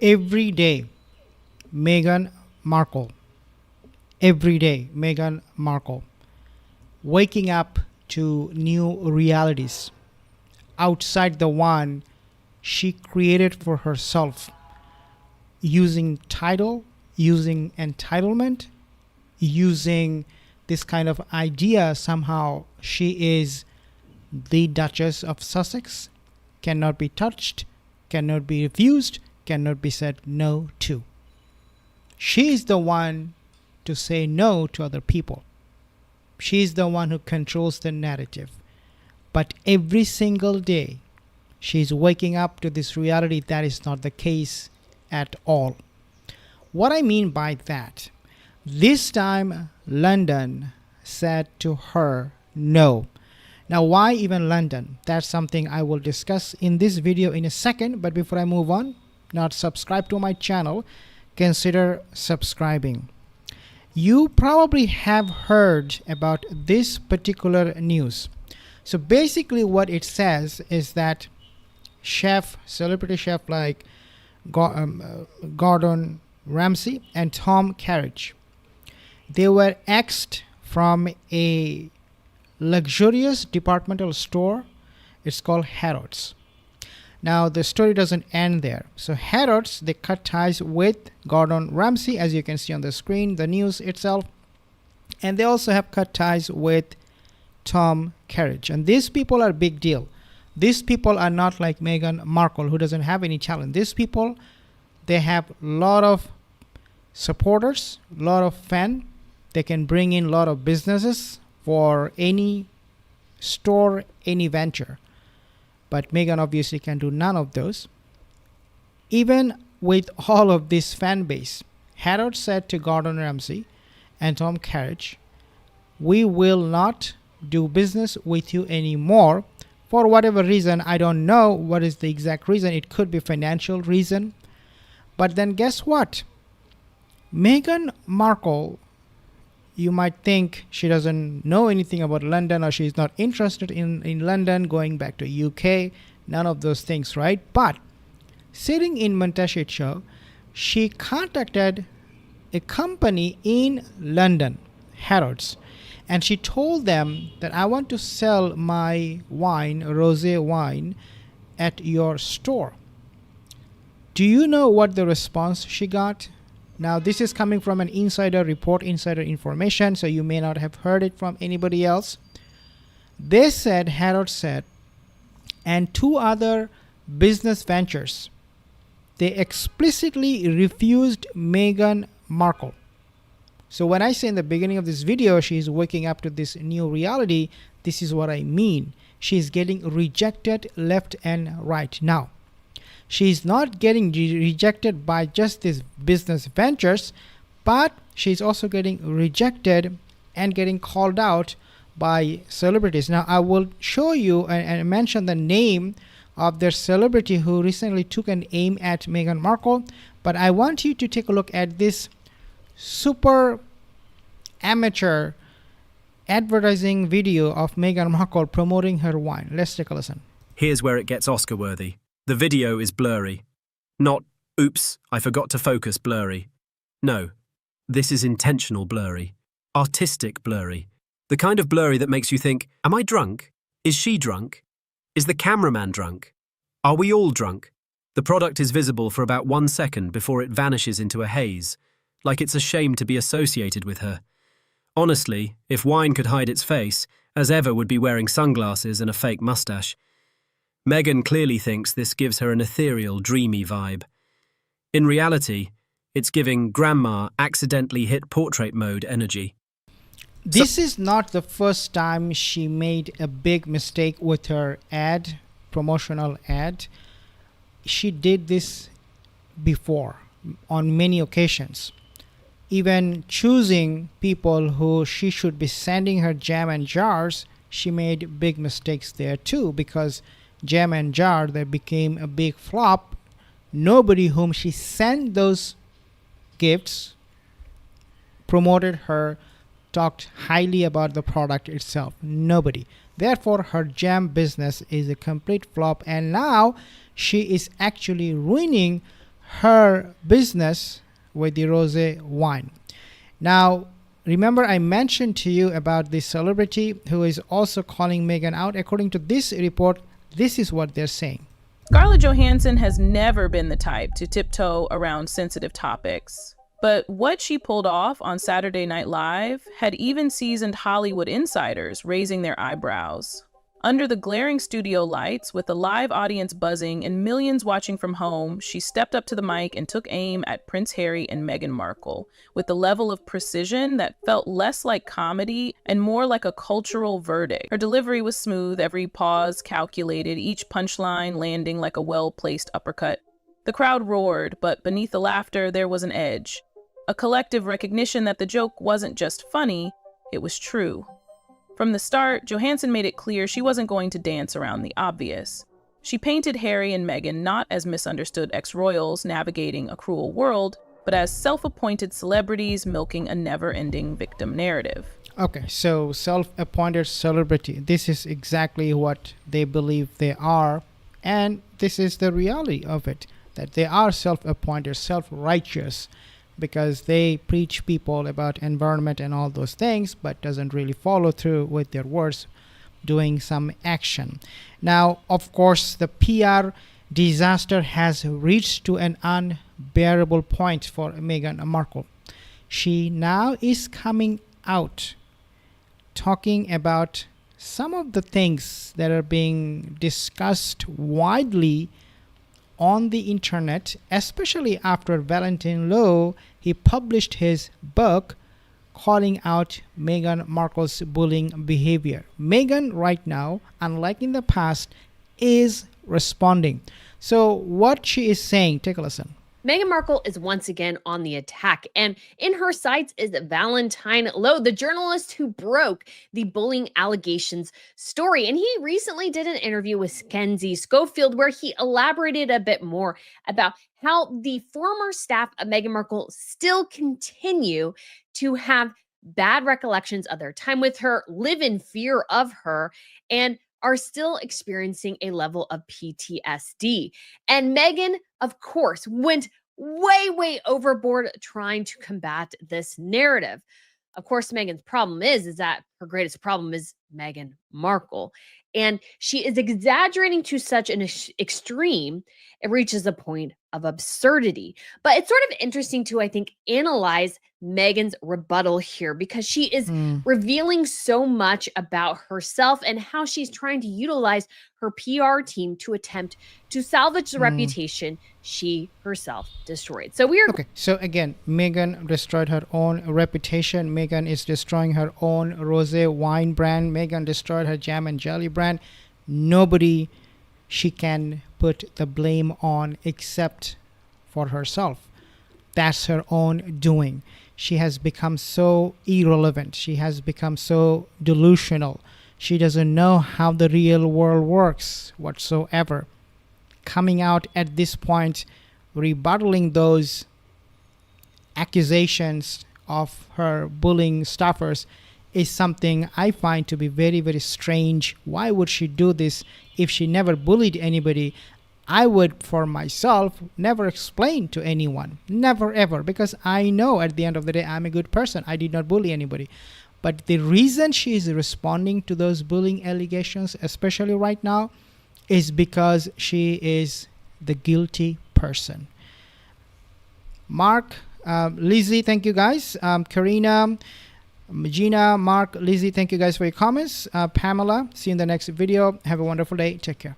Every day, Meghan Markle, every day, Meghan Markle, waking up to new realities outside the one she created for herself, using title, using entitlement, using this kind of idea somehow she is the Duchess of Sussex, cannot be touched, cannot be refused, cannot be said no to. She is the one to say no to other people. She is the one who controls the narrative. But every single day, she is waking up to this reality that is not the case at all. What I mean by that, this time London said to her no. Now, why even London? That's something I will discuss in this video in a second. But before I move on, not subscribe to my channel, consider subscribing. You probably have heard about this particular news. So basically what it says is that celebrity chef like Gordon Ramsay and Tom Carriage, they were axed from a luxurious departmental store. It's called Harrods. Now the story doesn't end there. So Harrods, they cut ties with Gordon Ramsay, as you can see on the screen, the news itself, and they also have cut ties with Tom Carriage. And these people are big deal. These people are not like Meghan Markle, who doesn't have any talent. These people, they have a lot of supporters, a lot of fans. They can bring in a lot of businesses for any store, any venture. But Meghan obviously can do none of those. Even with all of this fan base, Harrods said to Gordon Ramsay and Tom Carriage, we will not do business with you anymore for whatever reason. I don't know what is the exact reason. It could be financial reason. But then guess what? Meghan Markle, you might think she doesn't know anything about London, or she's not interested in London, going back to UK, none of those things, right? But sitting in Montasheet show, she contacted a company in London, Harrods, and she told them that I want to sell my wine, rosé wine, at your store. Do you know what the response she got? Now, this is coming from an insider report, insider information, so you may not have heard it from anybody else. They said, Harrods said, and two other business ventures, they explicitly refused Meghan Markle. So when I say in the beginning of this video, she's waking up to this new reality, this is what I mean. She's getting rejected left and right. Now, she's not getting rejected by just these business ventures, but she's also getting rejected and getting called out by celebrities. Now, I will show you and mention the name of their celebrity who recently took an aim at Meghan Markle, but I want you to take a look at this super amateur advertising video of Meghan Markle promoting her wine. Let's take a listen. Here's where it gets Oscar-worthy. The video is blurry. Not, oops, I forgot to focus blurry. No, this is intentional blurry. Artistic blurry. The kind of blurry that makes you think, am I drunk? Is she drunk? Is the cameraman drunk? Are we all drunk? The product is visible for about 1 second before it vanishes into a haze, like it's a shame to be associated with her. Honestly, if wine could hide its face, as ever would be wearing sunglasses and a fake mustache. Meghan clearly thinks this gives her an ethereal, dreamy vibe. In reality, it's giving grandma accidentally hit portrait mode energy. This is not the first time she made a big mistake with her ad, promotional ad. She did this before on many occasions. Even choosing people who she should be sending her jam and jars, she made big mistakes there too, because jam and jar, that became a big flop. Nobody whom she sent those gifts promoted her, talked highly about the product itself. Nobody. Therefore, her jam business is a complete flop, and now she is actually ruining her business with the rosé wine. Now, remember I mentioned to you about this celebrity who is also calling Meghan out. According to this report, this is what they're saying. Scarlett Johansson has never been the type to tiptoe around sensitive topics. But what she pulled off on Saturday Night Live had even seasoned Hollywood insiders raising their eyebrows. Under the glaring studio lights, with the live audience buzzing and millions watching from home, she stepped up to the mic and took aim at Prince Harry and Meghan Markle, with a level of precision that felt less like comedy and more like a cultural verdict. Her delivery was smooth, every pause calculated, each punchline landing like a well-placed uppercut. The crowd roared, but beneath the laughter there was an edge. A collective recognition that the joke wasn't just funny, it was true. From the start, Johansson made it clear she wasn't going to dance around the obvious. She painted Harry and Meghan not as misunderstood ex-royals navigating a cruel world, but as self-appointed celebrities milking a never-ending victim narrative. Okay, so self-appointed celebrity. This is exactly what they believe they are, and this is the reality of it, that they are self-appointed, self-righteous, because they preach people about environment and all those things, but doesn't really follow through with their words, doing some action. Now, of course, the PR disaster has reached to an unbearable point for Meghan Markle. She now is coming out talking about some of the things that are being discussed widely on the internet, especially after Valentine Lowe, he published his book calling out Meghan Markle's bullying behavior. Meghan right now, unlike in the past, is responding. So what she is saying, take a listen. Meghan Markle is once again on the attack, and in her sights is Valentine Lowe, the journalist who broke the bullying allegations story. And he recently did an interview with Kenzie Schofield where he elaborated a bit more about how the former staff of Meghan Markle still continue to have bad recollections of their time with her, live in fear of her, and are still experiencing a level of PTSD. And Meghan, of course, went way overboard trying to combat this narrative. Of course, Meghan's problem is that her greatest problem is Meghan Markle. And she is exaggerating to such an extreme, it reaches a point of absurdity. But it's sort of interesting to, I think, analyze Meghan's rebuttal here because she is revealing so much about herself and how she's trying to utilize her PR team to attempt to salvage the reputation she herself destroyed. So okay. So again, Meghan destroyed her own reputation. Meghan is destroying her own rosé wine brand. Meghan destroyed her jam and jelly brand. Nobody she can put the blame on except for herself. That's her own doing. She has become so irrelevant. She has become so delusional. She doesn't know how the real world works whatsoever. Coming out at this point, rebuttaling those accusations of her bullying staffers is something I find to be very strange. Why would she do this if she never bullied anybody? I would, for myself, never explain to anyone. Never ever. Because I know at the end of the day, I'm a good person. I did not bully anybody. But the reason she is responding to those bullying allegations, especially right now, is because she is the guilty person. Mark, Lizzie, thank you guys. Karina, Gina, Mark, Lizzie, thank you guys for your comments. Pamela, see you in the next video. Have a wonderful day. Take care.